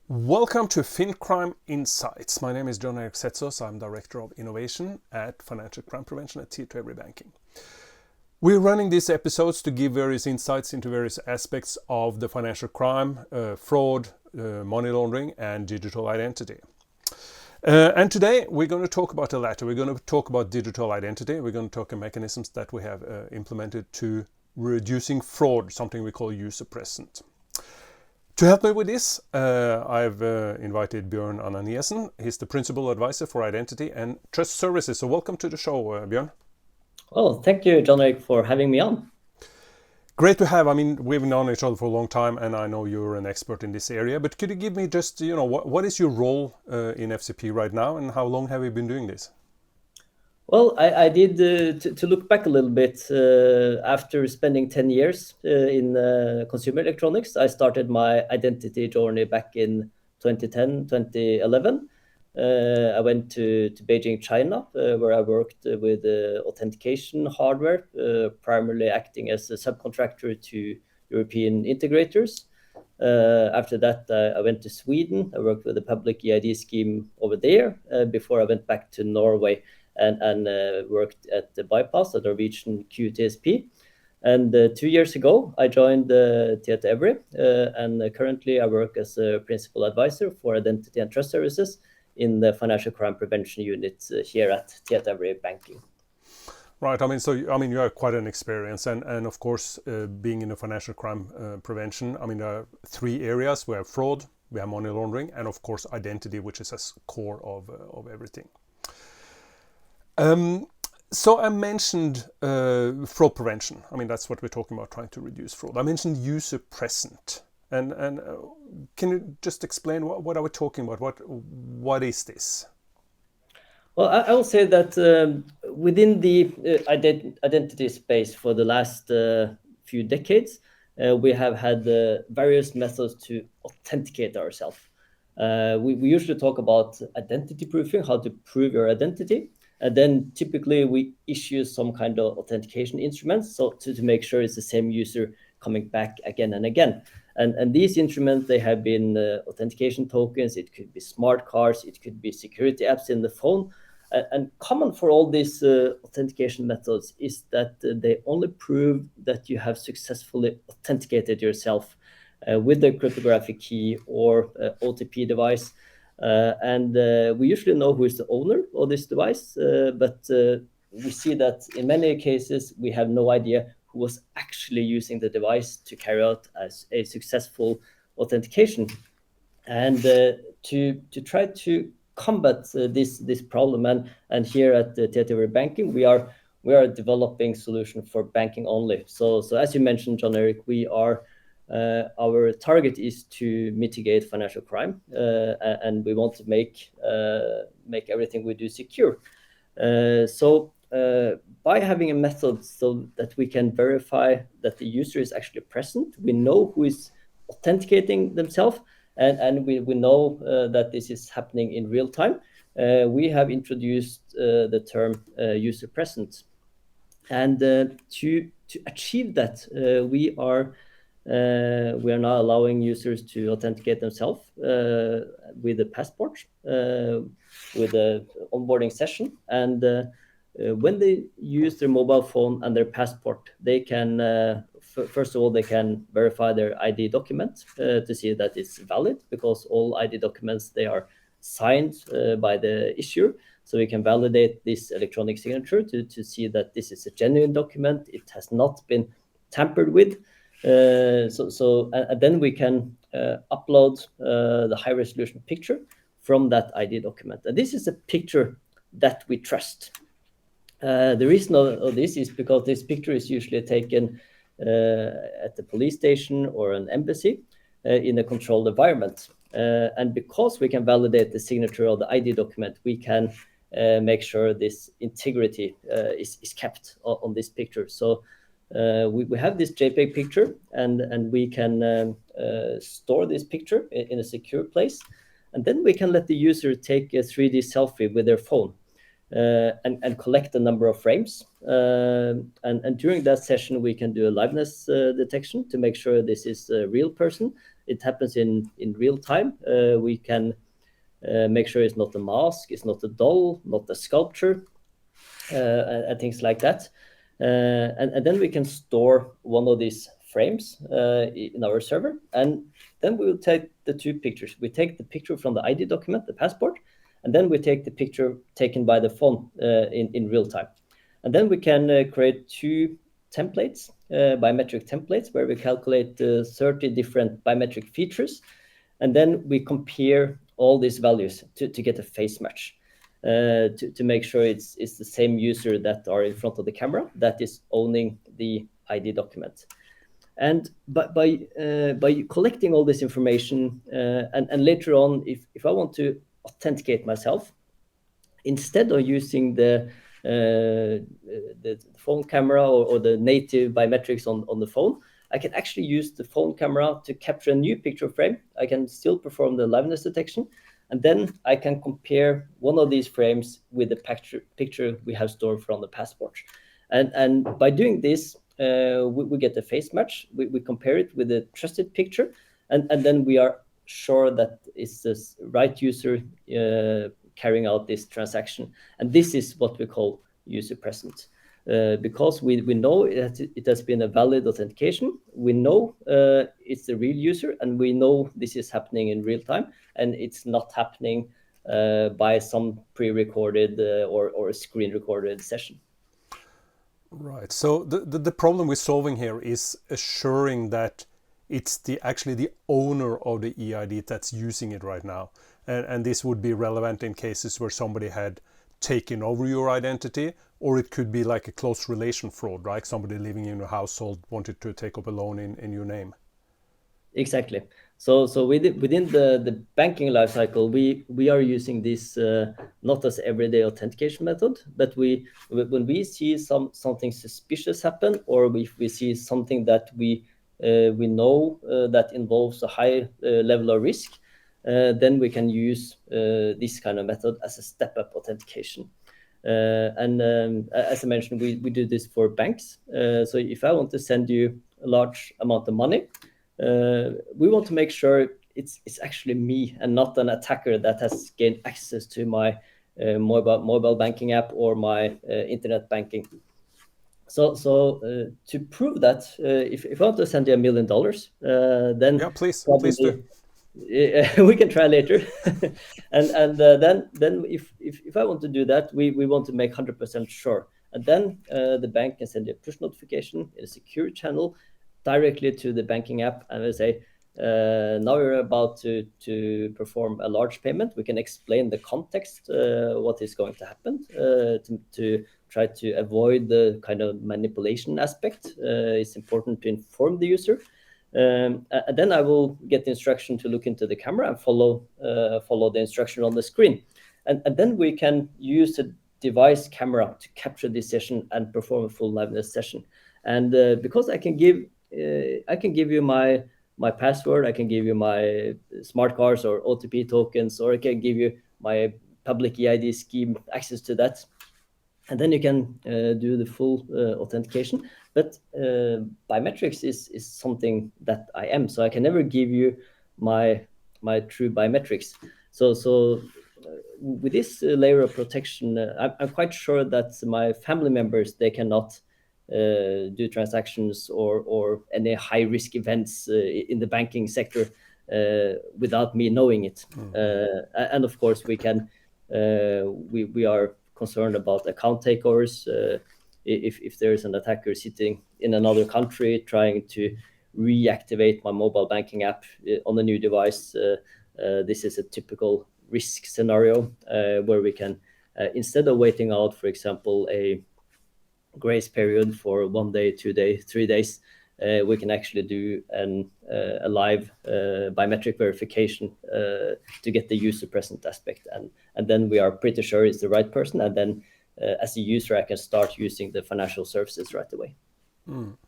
Welcome to FinCrime Insights. My name is Erik. I'm Director of Innovation at Financial Crime Prevention at Tier 2 Every Banking. We're running these episodes to give various insights into various aspects of the financial crime, fraud, money laundering, and digital identity. And today we're going to talk about the latter. We're going to talk about digital identity. We're going to talk about mechanisms that we have implemented to reducing fraud, something we call user present. To help me with this, I've invited Bjørn Annaniassen. He's the Principal Advisor for Identity and Trust Services. So welcome to the show, Bjørn. Well, thank you, Erik, for having me on. Great to have. I mean, we've known each other for a long time, and I know you're an expert in this area. But could you give me just, what is your role in FCP right now, and how long have you been doing this? Well, I did, to look back a little bit, after spending 10 years in consumer electronics, I started my identity journey back in 2010, 2011. I went to Beijing, China, where I worked with authentication hardware, primarily acting as a subcontractor to European integrators. After that, I went to Sweden. I worked with the public EID scheme over there before I went back to Norway and worked at the Bypass, the Norwegian QTSP. And 2 years ago, I joined Tier 2 Every, and currently I work as a Principal Advisor for Identity and Trust Services in the Financial Crime Prevention Unit here at Tier 2 Every Banking. Right. You have quite an experience, and of course, being in the financial crime prevention. There are three areas: we have fraud, we have money laundering, and of course, identity, which is a core of everything. So I mentioned fraud prevention. That's what we're talking about, trying to reduce fraud. I mentioned user present, and can you just explain what are we talking about? What is this? Well, I will say that within the identity space for the last few decades, we have had various methods to authenticate ourselves. We usually talk about identity proofing, how to prove your identity. And then typically we issue some kind of authentication instruments so to make sure it's the same user coming back again and again. And these instruments, they have been authentication tokens, it could be smart cards, it could be security apps in the phone. And common for all these authentication methods is that they only prove that you have successfully authenticated yourself with the cryptographic key or OTP device. We usually know who is the owner of this device, but we see that in many cases we have no idea who was actually using the device to carry out as a successful authentication. And to try to combat this problem, and here at the Tier 2 Every Banking, we are developing solution for banking only. So as you mentioned, Erik, we are. Our target is to mitigate financial crime, and we want to make everything we do secure. So by having a method so that we can verify that the user is actually present, we know who is authenticating themselves, and we know that this is happening in real time. We have introduced the term user present, and to achieve that, we are now allowing users to authenticate themselves with a passport, with an onboarding session. And when they use their mobile phone and their passport, they can, first of all, they can verify their ID document to see that it's valid, because all ID documents, they are signed by the issuer. So we can validate this electronic signature to see that this is a genuine document. It has not been tampered with. And then we can upload the high-resolution picture from that ID document. And this is a picture that we trust. The reason of this is because this picture is usually taken at the police station or an embassy in a controlled environment. And because we can validate the signature of the ID document, we can make sure this integrity is kept on this picture. So we have this JPEG picture, and we can store this picture in a secure place, and then we can let the user take a 3D selfie with their phone and collect a number of frames. And during that session, we can do a liveness detection to make sure this is a real person, it happens in real time. We can make sure it's not a mask, it's not a doll, not a sculpture, and things like that. And then we can store one of these frames in our server, and then we will take the two pictures. We take the picture from the ID document, the passport, and then we take the picture taken by the phone in real time. And then we can create two templates, biometric templates, where we calculate 30 different biometric features, and then we compare all these values to get a face match. To make sure it's the same user that are in front of the camera that is owning the ID document. And by collecting all this information, and later on, if I want to authenticate myself, instead of using the phone camera or the native biometrics on the phone, I can actually use the phone camera to capture a new picture frame. I can still perform the liveness detection, and then I can compare one of these frames with the picture we have stored from the passport. And by doing this, we get a face match. We compare it with a trusted picture, and then we are sure that it's the right user carrying out this transaction. And this is what we call user present. Because we know it has been a valid authentication, we know it's the real user, and we know this is happening in real time, and it's not happening by some pre-recorded or screen-recorded session. Right. So the problem we're solving here is assuring that it's actually the owner of the EID that's using it right now. And this would be relevant in cases where somebody had taken over your identity, or it could be like a close relation fraud, right? Somebody living in your household wanted to take up a loan in your name. Exactly. So within the banking lifecycle, we are using this not as everyday authentication method, but when we see something suspicious happen, or we see something that we know that involves a high level of risk, then we can use this kind of method as a step-up authentication. And as I mentioned, we do this for banks. So if I want to send you a large amount of money, we want to make sure it's actually me and not an attacker that has gained access to my mobile banking app or my internet banking. So to prove that, if I want to send you $1 million, then yeah, please do. We can try later. and then if I want to do that, we want to make 100% sure, and then the bank can send you a push notification in a secure channel directly to the banking app, and they say, now we're about to perform a large payment. We can explain the context, what is going to happen, to try to avoid the kind of manipulation aspect. It's important to inform the user. And then I will get the instruction to look into the camera and follow the instruction on the screen. And then we can use the device camera to capture this session and perform a full liveness session. And because I can give you my password, I can give you my smart cards or OTP tokens, or I can give you my public EID scheme access to that. And then you can do the full authentication. But biometrics is something that I am, so I can never give you my true biometrics. So with this layer of protection, I'm quite sure that my family members, they cannot do transactions or any high risk events in the banking sector without me knowing it. And of course, we are concerned about account takeovers. If there is an attacker sitting in another country trying to reactivate my mobile banking app on a new device, this is a typical risk scenario where we can, instead of waiting out, for example, a grace period for 1 day, 2 days, 3 days, we can actually do a live biometric verification to get the user present aspect, and then we are pretty sure it's the right person, and then as a user I can start using the financial services right away.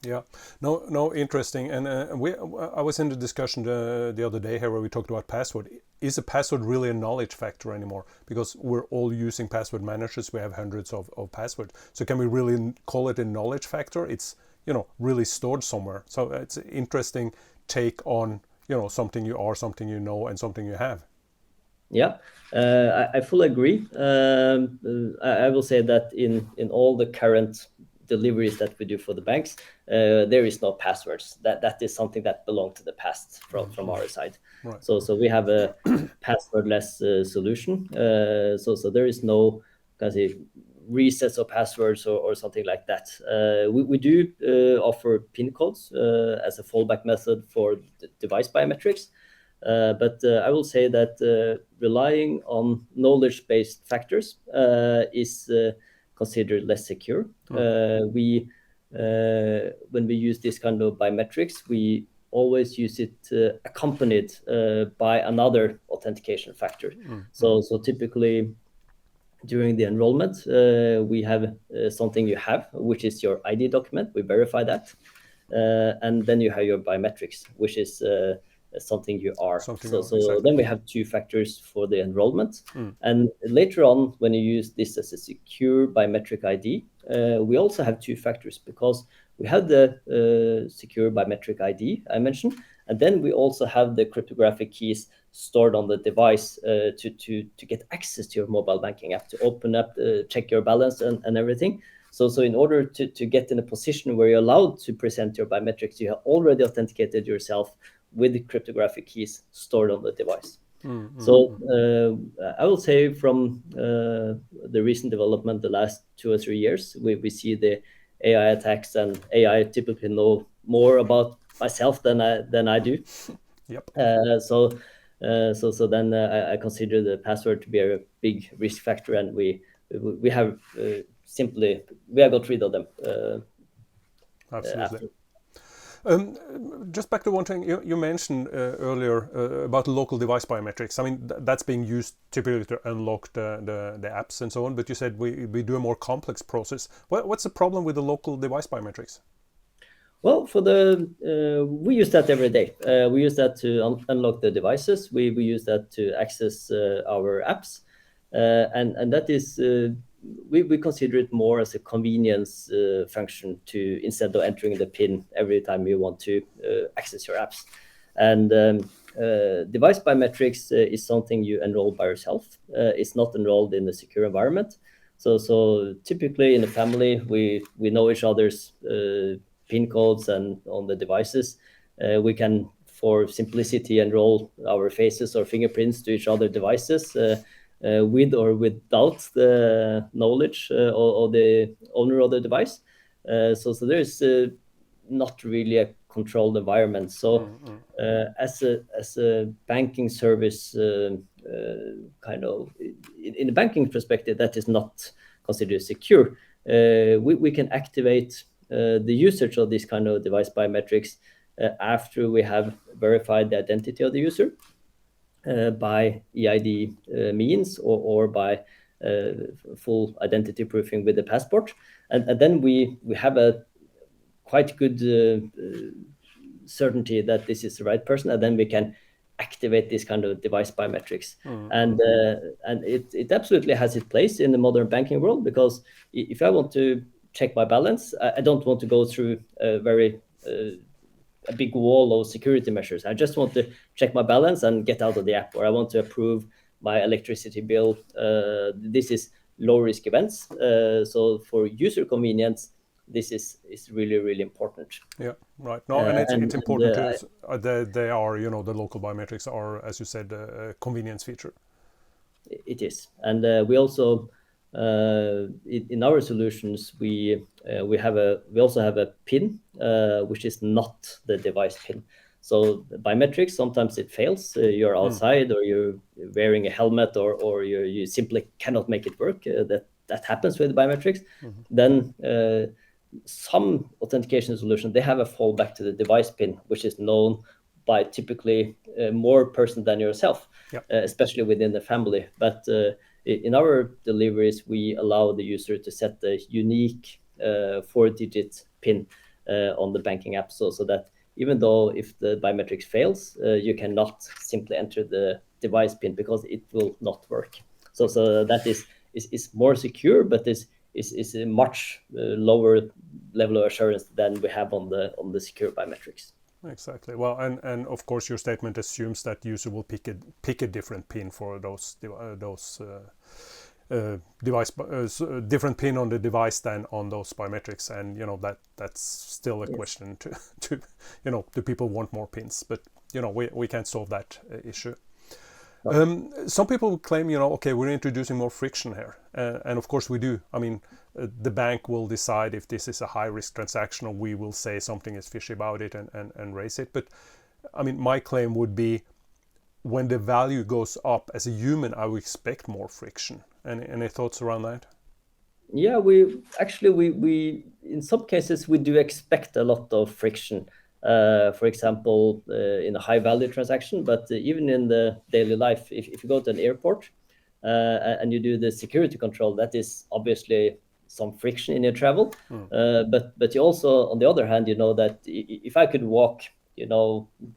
Yeah, no, interesting. And I was in the discussion the other day here where we talked about password. Is a password really a knowledge factor anymore? Because we're all using password managers. We have hundreds of passwords. So can we really call it a knowledge factor? It's really stored somewhere. So it's an interesting take on something you are, something you know, and something you have. Yeah, I fully agree. I will say that in all the current deliveries that we do for the banks, there is no passwords. That is something that belongs to the past from our side. Right. So we have a passwordless solution. So there is no kind of say, resets of passwords or something like that. We do offer PIN codes as a fallback method for the device biometrics. But I will say that relying on knowledge-based factors is considered less secure. When we use this kind of biometrics, we always use it accompanied by another authentication factor. So typically during the enrollment, we have something you have, which is your ID document. We verify that. And then you have your biometrics, which is something you are. Exactly. Then we have two factors for the enrollment. And later on, when you use this as a secure biometric ID, we also have two factors because we have the secure biometric ID I mentioned, and then we also have the cryptographic keys stored on the device to get access to your mobile banking app, to open up, check your balance and everything. So in order to get in a position where you're allowed to present your biometrics, you have already authenticated yourself with the cryptographic keys stored on the device. So I will say from the recent development, the last 2 or 3 years, we see the AI attacks, and AI typically know more about myself than I do. Yep. So then I consider the password to be a big risk factor, and we have got rid of them. Absolutely. Just back to one thing you mentioned earlier about local device biometrics. I mean, that's being used typically to unlock the apps and so on, but you said we do a more complex process. What's the problem with the local device biometrics? Well, we use that every day. We use that to unlock the devices. We use that to access our apps. And that is, we consider it more as a convenience function instead of entering the PIN every time you want to access your apps. And device biometrics is something you enroll by yourself. It's not enrolled in a secure environment. So typically in a family, we know each other's PIN codes and on the devices. We can, for simplicity, enroll our faces or fingerprints to each other devices. With or without the knowledge of the owner of the device. So there's not really a controlled environment. So as a banking service, kind of in a banking perspective, that is not considered secure. We can activate the usage of this kind of device biometrics after we have verified the identity of the user. By EID means or by full identity proofing with the passport. And then we have a quite good certainty that this is the right person, and then we can activate this kind of device biometrics. And it absolutely has its place in the modern banking world, because if I want to check my balance, I don't want to go through a big wall of security measures. I just want to check my balance and get out of the app, or I want to approve my electricity bill. This is low risk events. So for user convenience, this is really, really important. Yeah, right. No, and it's important too. They are, the local biometrics are, as you said, a convenience feature. It is. And we also, in our solutions, we also have a PIN, which is not the device PIN. So biometrics, sometimes it fails. You're outside, or you're wearing a helmet, or you simply cannot make it work. That happens with biometrics. Then some authentication solutions, they have a fallback to the device PIN, which is known by typically more person than yourself, especially within the family. But in our deliveries, we allow the user to set the unique 4-digit PIN on the banking app, so that even though if the biometrics fails, you cannot simply enter the device PIN because it will not work. So that is more secure, but is a much lower level of assurance than we have on the secure biometrics. Exactly. Well, and of course your statement assumes that user will pick a different pin for those device different pin on the device than on those biometrics, and that's still a question to do people want more pins? But we can't solve that issue. Some people claim, okay, we're introducing more friction here, and of course we do. I mean, the bank will decide if this is a high-risk transaction, or we will say something is fishy about it and raise it. But I mean, my claim would be, when the value goes up, as a human, I would expect more friction. Any thoughts around that? Yeah, we in some cases we do expect a lot of friction. For example, in a high value transaction, but even in the daily life, if you go to an airport and you do the security control, that is obviously some friction in your travel. But you also, on the other hand, that if I could walk,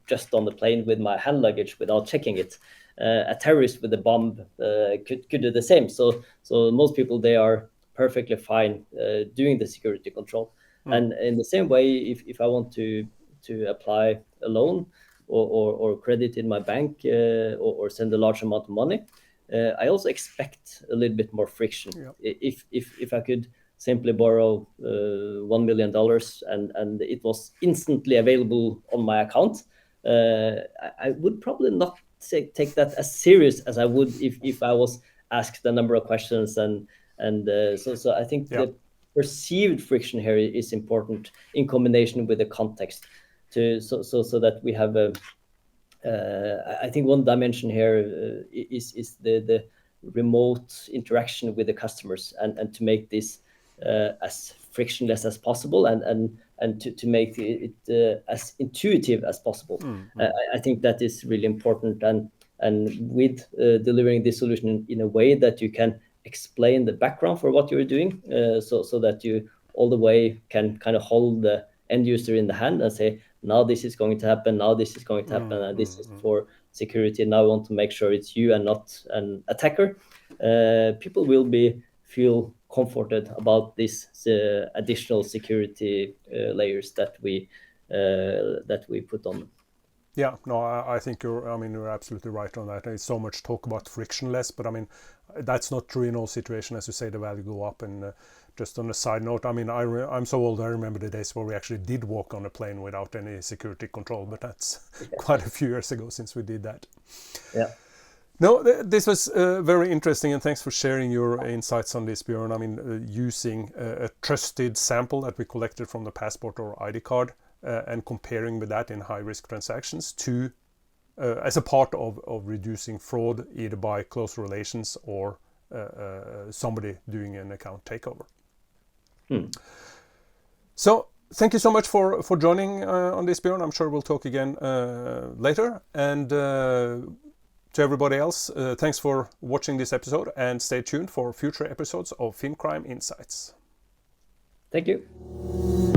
just on the plane with my hand luggage without checking it, a terrorist with a bomb could do the same. So most people, they are perfectly fine doing the security control. And in the same way, if I want to apply a loan or credit in my bank or send a large amount of money, I also expect a little bit more friction. If I could simply borrow $1 million and it was instantly available on my account, I would probably not take that as serious as I would if I was asked a number of questions. So I think the perceived friction here is important in combination with the context, so that we have I think one dimension here is the remote interaction with the customers, and to make this as frictionless as possible, and to make it as intuitive as possible. I think that is really important, and with delivering this solution in a way that you can explain the background for what you're doing, so that you all the way can kind of hold the end user in the hand and say, now this is going to happen, now this is going to happen, and this is for security. Now I want to make sure it's you and not an attacker. People will feel comforted about this additional security layers that we put on them. Yeah, no, I think you're absolutely right on that. There's so much talk about frictionless, but I mean, that's not true in all situations. As you say, the value go up. And just on a side note, I mean, I'm so old, I remember the days where we actually did walk on a plane without any security control, but that's quite a few years ago since we did that. Yeah. No, this was very interesting, and thanks for sharing your insights on this, Bjørn. I mean, using a trusted sample that we collected from the passport or ID card, and comparing with that in high-risk transactions to as a part of reducing fraud, either by close relations or somebody doing an account takeover. So thank you so much for joining on this, Bjørn. I'm sure we'll talk again later. And to everybody else, thanks for watching this episode, and stay tuned for future episodes of FinCrime Insights. Thank you.